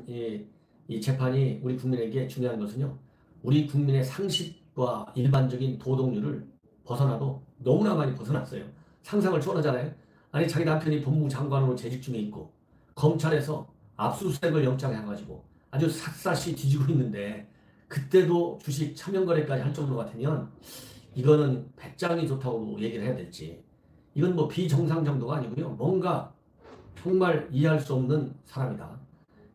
이 재판이 우리 국민에게 중요한 것은요. 우리 국민의 상식과 일반적인 도덕률을 벗어나도 너무나 많이 벗어났어요. 상상을 초월하잖아요. 아니 자기 남편이 법무부 장관으로 재직 중에 있고 검찰에서 압수수색을 영장해 가지고 아주 샅샅이 뒤지고 있는데 그때도 주식 차명거래까지 할 정도 같으면 이거는 배짱이 좋다고 얘기를 해야 될지 이건 뭐 비정상 정도가 아니고요. 뭔가 정말 이해할 수 없는 사람이다.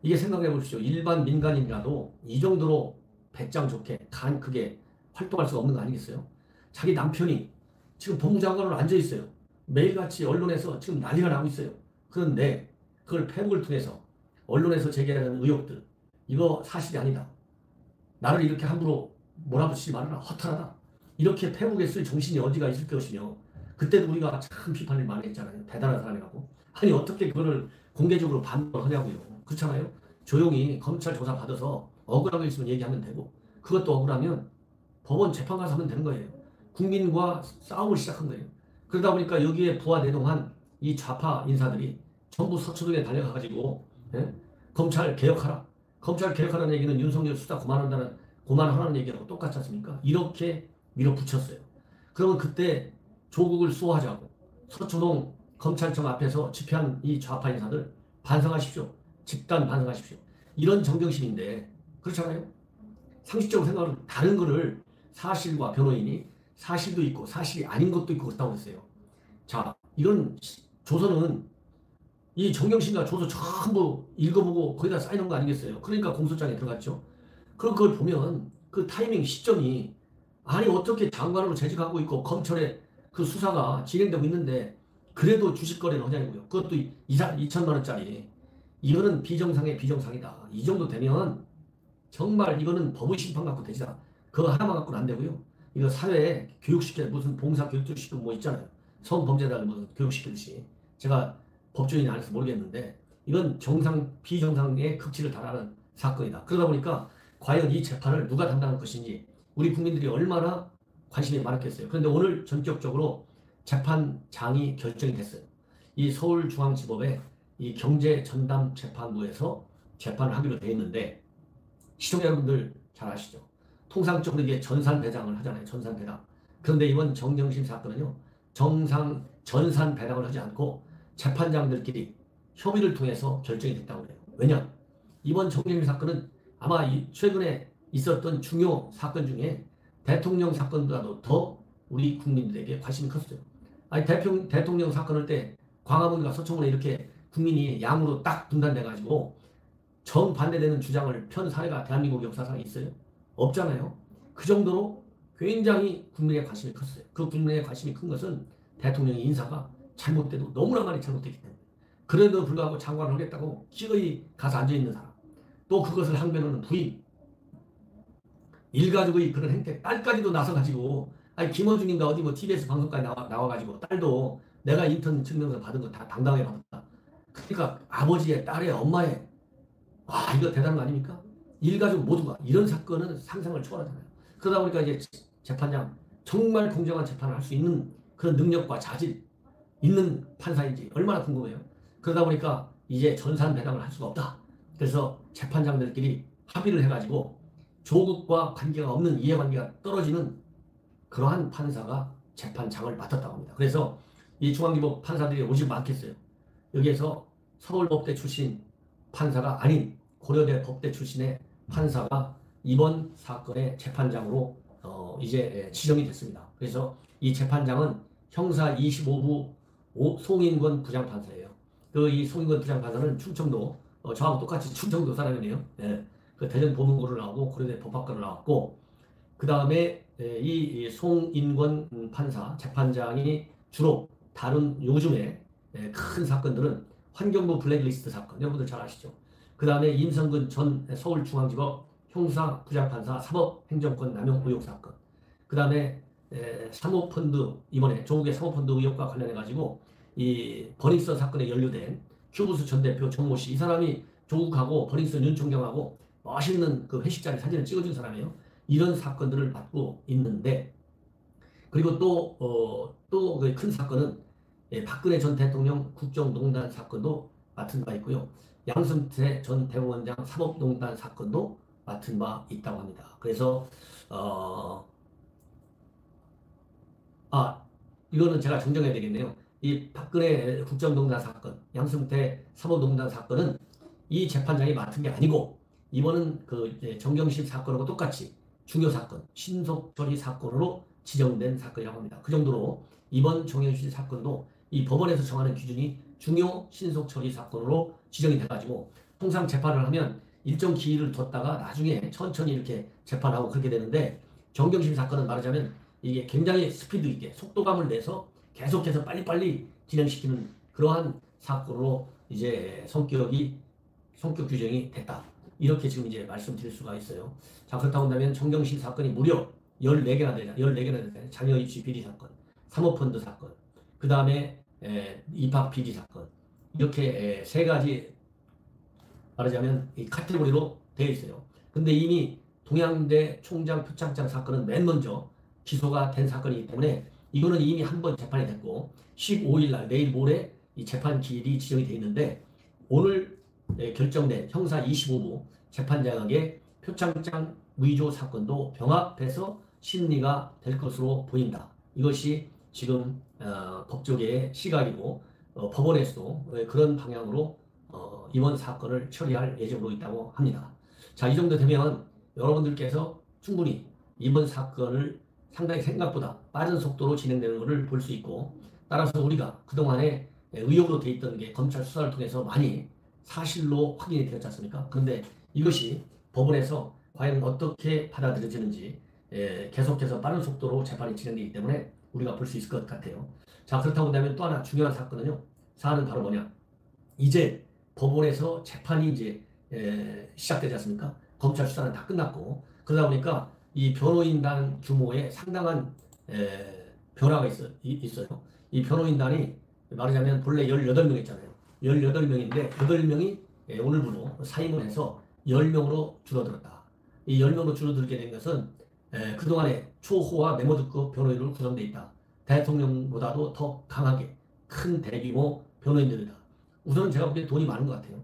이게 생각해 보십시오. 일반 민간인이라도 이 정도로 배짱 좋게 간 크게 활동할 수가 없는 거 아니겠어요? 자기 남편이 지금 법무장관으로 앉아 있어요. 매일같이 언론에서 지금 난리가 나고 있어요. 그런데 그걸 페북을 통해서 언론에서 제기하는 의혹들 이거 사실이 아니다. 나를 이렇게 함부로 몰아붙이지 말아라. 허탈하다. 이렇게 페북에 쓸 정신이 어디가 있을 것이며 그때도 우리가 참 비판을 많이 했잖아요. 대단한 사람이라고. 아니 어떻게 그거를 공개적으로 반박을 하냐고요. 그렇잖아요. 조용히 검찰 조사 받아서 억울한 거 있으면 얘기하면 되고 그것도 억울하면 법원 재판 가서 하면 되는 거예요. 국민과 싸움을 시작한 거예요. 그러다 보니까 여기에 부하대동한 이 좌파 인사들이 전부 서초동에 달려가가지고 예? 검찰 개혁하라. 검찰 개혁하라는 얘기는 윤석열 수사 그만하라는 얘기하고 똑같지 않습니까? 이렇게 밀어붙였어요. 그러면 그때 조국을 수호하자고 서초동 검찰청 앞에서 집회한 이 좌파 인사들 반성하십시오. 집단 반성하십시오. 이런 정경심인데 그렇잖아요. 상식적으로 생각하면 다른 거를 사실과 변호인이 사실도 있고 사실이 아닌 것도 있고 그렇다고 했어요. 자, 이런 조서는 이 정경심과 조서 전부 읽어보고 거기다 쌓이는 거 아니겠어요? 그러니까 공소장에 들어갔죠. 그럼 그걸 보면 그 타이밍 시점이 아니 어떻게 장관으로 재직하고 있고 검찰에 그 수사가 진행되고 있는데 그래도 주식 거래를 하냐고요. 그것도 2천만 원짜리. 이거는 비정상의 비정상이다. 이 정도 되면 정말 이거는 법의 심판 갖고 되지다. 그거 하나만 갖고는 안 되고요. 이거 사회에 교육시켜 무슨 봉사 교육도 시키고 뭐 있잖아요. 성범죄자를 무슨 교육시키듯이. 제가 법조인이 아니어서 모르겠는데 이건 정상 비정상의 극치를 달하는 사건이다. 그러다 보니까 과연 이 재판을 누가 담당할 것인지 우리 국민들이 얼마나 관심이 많았겠어요. 그런데 오늘 전격적으로 재판장이 결정이 됐어요. 이 서울중앙지법의 이 경제전담재판부에서 재판을 하기로 되어 있는데 시청자 여러분들 잘 아시죠? 통상적으로 이게 전산배당을 하잖아요. 전산배당. 그런데 이번 정경심 사건은요. 전산배당을 하지 않고 재판장들끼리 협의를 통해서 결정이 됐다고 해요. 왜냐? 이번 정경심 사건은 아마 최근에 있었던 중요 사건 중에 대통령 사건보다도 더 우리 국민들에게 관심이 컸어요. 아니 대통령 사건을 때 광화문과 서초문에 이렇게 국민이 양으로 딱 분단돼가지고 정반대되는 주장을 편 사례가 대한민국 역사상에 있어요? 없잖아요. 그 정도로 굉장히 국민의 관심이 컸어요. 그 국민의 관심이 큰 것은 대통령의 인사가 잘못돼도 너무나 많이 잘못됐기 때문에. 그래도 불구하고 장관을 하겠다고 기어이 가서 앉아있는 사람. 또 그것을 항변하는 부인. 일가족의 그런 행태. 딸까지도 나서가지고 아니 김어준인가 어디 뭐 TBS 방송까지 나와가지고 딸도 내가 인턴 증명서 받은 거 다 당당하게 받았다. 그러니까 아버지의 딸의 엄마의 와 이거 대단한 거 아닙니까? 일가족 모두가 이런 사건은 상상을 초월하잖아요. 그러다 보니까 이제 재판장 정말 공정한 재판을 할 수 있는 그런 능력과 자질 있는 판사인지 얼마나 궁금해요. 그러다 보니까 이제 전산배당을 할 수가 없다. 그래서 재판장들끼리 합의를 해가지고 조국과 관계가 없는 이해관계가 떨어지는 그러한 판사가 재판장을 맡았다고 합니다. 그래서 이 중앙지법 판사들이 오직 많겠어요. 여기에서 서울법대 출신 판사가 아닌 고려대 법대 출신의 판사가 이번 사건의 재판장으로 이제 지정이 됐습니다. 그래서 이 재판장은 형사 25부 송인권 부장판사예요. 그 이 송인권 부장판사는 충청도 저하고 똑같이 충청도 사람이네요. 예. 그 대전 보문고를 나오고 고려대 법학과를 나왔고 그 다음에 이 송인권 판사 재판장이 주로 다룬 요즘에 큰 사건들은 환경부 블랙리스트 사건 여러분들 잘 아시죠? 그 다음에 임성근 전 서울중앙지법 형사부장판사 사법행정권 남용 의혹 사건 그 다음에 사모펀드 이번에 조국의 사모펀드 의혹과 관련해 가지고 이 버닝썬 사건에 연루된 큐브스 전 대표 정모 씨 이 사람이 조국하고 버닝썬 윤 총장하고 멋있는 그 회식 자리 사진을 찍어준 사람이에요. 이런 사건들을 맡고 있는데 그리고 또 그 큰 사건은 박근혜 전 대통령 국정농단 사건도 맡은 바 있고요. 양승태 전 대법원장 사법농단 사건도 맡은 바 있다고 합니다. 그래서 이거는 제가 정정해야 되겠네요. 이 박근혜 국정농단 사건, 양승태 사법농단 사건은 이 재판장이 맡은 게 아니고 이번은 그 정경심 사건하고 똑같이 중요 사건, 신속처리 사건으로 지정된 사건이라고 합니다. 그 정도로 이번 정경심 사건도 이 법원에서 정하는 기준이 중요 신속처리 사건으로 지정이 돼가지고 통상 재판을 하면 일정 기일을 뒀다가 나중에 천천히 이렇게 재판하고 그렇게 되는데 정경심 사건은 말하자면 이게 굉장히 스피드 있게 속도감을 내서 계속해서 빨리빨리 진행시키는 그러한 사건으로 이제 성격 규정이 됐다. 이렇게 지금 이제 말씀드릴 수가 있어요. 자, 그렇다고 한다면 정경심 사건이 무려 14개나 되잖아요. 14개나 되잖아요. 자녀 입시 비리 사건, 사모펀드 사건, 그 다음에 입학 비리 사건. 이렇게 세 가지 말하자면 이 카테고리로 되어 있어요. 근데 이미 동양대 총장 표창장 사건은 맨 먼저 기소가 된 사건이기 때문에 이거는 이미 한 번 재판이 됐고 15일 날 내일 모레 이 재판 기일이 지정이 되어 있는데 오늘 결정된 형사 25부 재판장에게 표창장 위조 사건도 병합해서 심리가 될 것으로 보인다. 이것이 지금 법조계의 시각이고 법원에서도 그런 방향으로 이번 사건을 처리할 예정으로 있다고 합니다. 자, 이 정도 되면 여러분들께서 충분히 이번 사건을 상당히 생각보다 빠른 속도로 진행되는 것을 볼 수 있고 따라서 우리가 그동안에 의혹으로 돼 있던 게 검찰 수사를 통해서 많이 사실로 확인이 되었지 않습니까? 그런데 이것이 법원에서 과연 어떻게 받아들여지는지 계속해서 빠른 속도로 재판이 진행되기 때문에 우리가 볼 수 있을 것 같아요. 자, 그렇다고 한다면 또 하나 중요한 사건은요. 사안은 바로 뭐냐? 이제 법원에서 재판이 이제 시작되지 않습니까? 검찰 수사는 다 끝났고 그러다 보니까 이 변호인단 규모에 상당한 변화가 있어요. 이 변호인단이 말하자면 본래 18명 있잖아요. 18명인데 8명이 오늘부로 사임을 해서 10명으로 줄어들었다. 이 10명으로 줄어들게 된 것은 그동안에 초호화 메모드급 변호인으로 구성되어 있다. 대통령보다도 더 강하게 큰 대규모 변호인들이다. 우선은 제가 보기에 돈이 많은 것 같아요.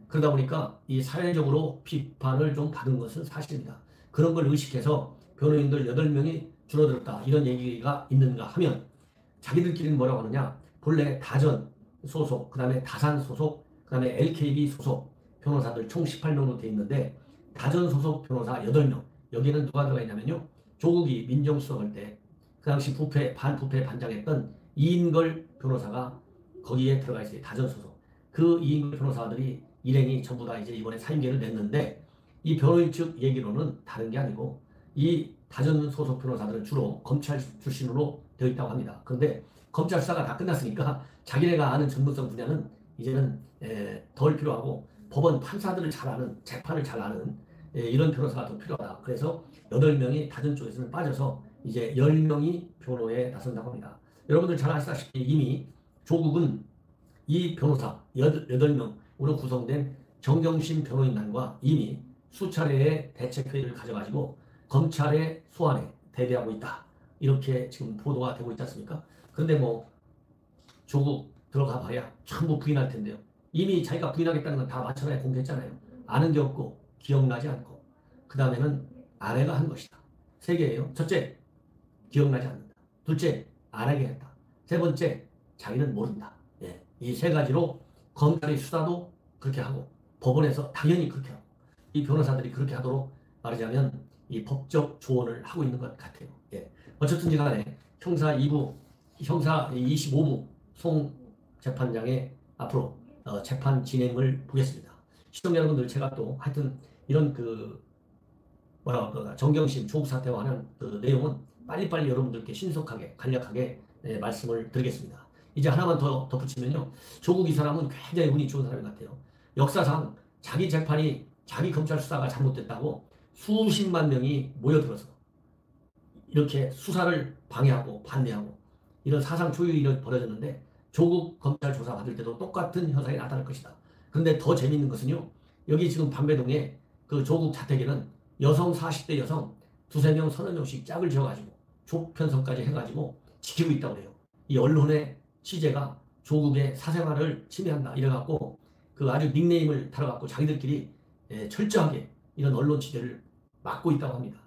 그러다 보니까 이 사회적으로 비판을 좀 받은 것은 사실입니다. 그런 걸 의식해서 변호인들 8명이 줄어들었다. 이런 얘기가 있는가 하면 자기들끼리는 뭐라고 하느냐. 본래 다전 소속, 그 다음에 다산 소속, 그 다음에 LKB 소속 변호사들 총 18명으로 되어 있는데 다전 소속 변호사 8명. 여기는 누가 들어가 있냐면요. 조국이 민정수석할 때 그 당시 반부패 반장했던 이인걸 변호사가 거기에 들어가 있어요. 다전 소속. 그 이인걸 변호사들이 일행이 전부 다 이제 이번에 사임계를 냈는데 이 변호인 측 얘기로는 다른 게 아니고 이 다전 소속 변호사들은 주로 검찰 출신으로 되어 있다고 합니다. 그런데 검찰 수사가 다 끝났으니까 자기네가 아는 전문성 분야는 이제는 덜 필요하고 법원 판사들을 잘 아는, 재판을 잘 아는 이런 변호사가 더 필요하다. 그래서 8명이 다전 쪽에서는 빠져서 이제 10명이 변호에 나선다고 합니다. 여러분들 잘 아시다시피 이미 조국은 이 변호사 8명으로 구성된 정경심 변호인단과 이미 수차례의 대책회의를 가져가지고 검찰의 소환에 대비하고 있다. 이렇게 지금 보도가 되고 있지 않습니까? 그런데 뭐 조국 들어가 봐야 전부 부인할 텐데요. 이미 자기가 부인하겠다는 건 다 마찬가지에 공개했잖아요. 아는 게 없고 기억나지 않고 그 다음에는 아내가 한 것이다. 3개예요. 첫째, 기억나지 않는다. 둘째, 안 하게 했다. 세 번째, 자기는 모른다. 이 3가지로 검찰의 수사도 그렇게 하고 법원에서 당연히 그렇게 하고 이 변호사들이 그렇게 하도록 말하자면 이 법적 조언을 하고 있는 것 같아요. 어쨌든지 간에 형사 25부 송 재판장의 앞으로 재판 진행을 보겠습니다. 시청자 여러분들 제가 또 하여튼 이런 정경심 조국 사태와 관한 그 내용은 빨리빨리 여러분들께 신속하게 간략하게 말씀을 드리겠습니다. 이제 하나만 더 덧붙이면요. 조국 이 사람은 굉장히 운이 좋은 사람 같아요. 역사상 자기 재판이 자기 검찰 수사가 잘못됐다고 수십만 명이 모여들어서 이렇게 수사를 방해하고 반대하고 이런 사상 초유의 일이 벌어졌는데 조국 검찰 조사 받을 때도 똑같은 현상이 나타날 것이다. 그런데 더 재미있는 것은요. 여기 지금 방배동에 그 조국 자택에는 여성 40대 여성 2~3명, 30명씩 짝을 지어가지고 조편성까지 해가지고 지키고 있다고 해요. 이 언론의 취재가 조국의 사생활을 침해한다. 이래갖고 그 아주 닉네임을 달아갖고 자기들끼리 철저하게 이런 언론 취재를 막고 있다고 합니다.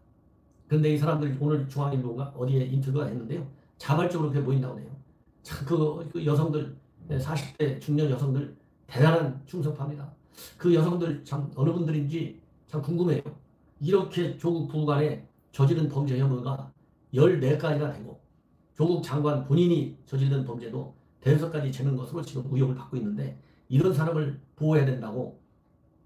그런데 이 사람들 오늘 중앙일보가 어디에 인터뷰가 했는데요. 자발적으로 그렇게 모인다고 해요. 참 그 여성들 40대 중년 여성들 대단한 충성파입니다. 그 여성들 참 어느 분들인지 참 궁금해요. 이렇게 조국 부부간에 저지른 범죄 혐의가 14가지나 되고 조국 장관 본인이 저지른 범죄도 대여섯까지 되는 것으로 지금 의혹을 받고 있는데 이런 사람을 보호해야 된다고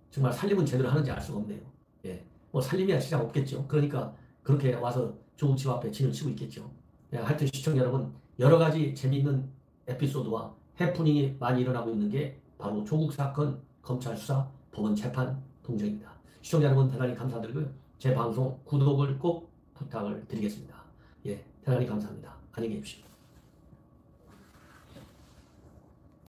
정말 살림은 제대로 하는지 알 수가 없네요. 예, 뭐 살림이야 진짜 없겠죠. 그러니까 그렇게 와서 조국 집 앞에 진을 치고 있겠죠. 예, 하여튼 시청자 여러분 여러 가지 재미있는 에피소드와 해프닝이 많이 일어나고 있는 게 바로 조국 사건 검찰 수사 법원 재판 동정입니다. 시청자 여러분 대단히 감사드리고요. 제 방송 구독을 꼭 부탁을 드리겠습니다. 예, 대단히 감사합니다. 안녕히 계십시오.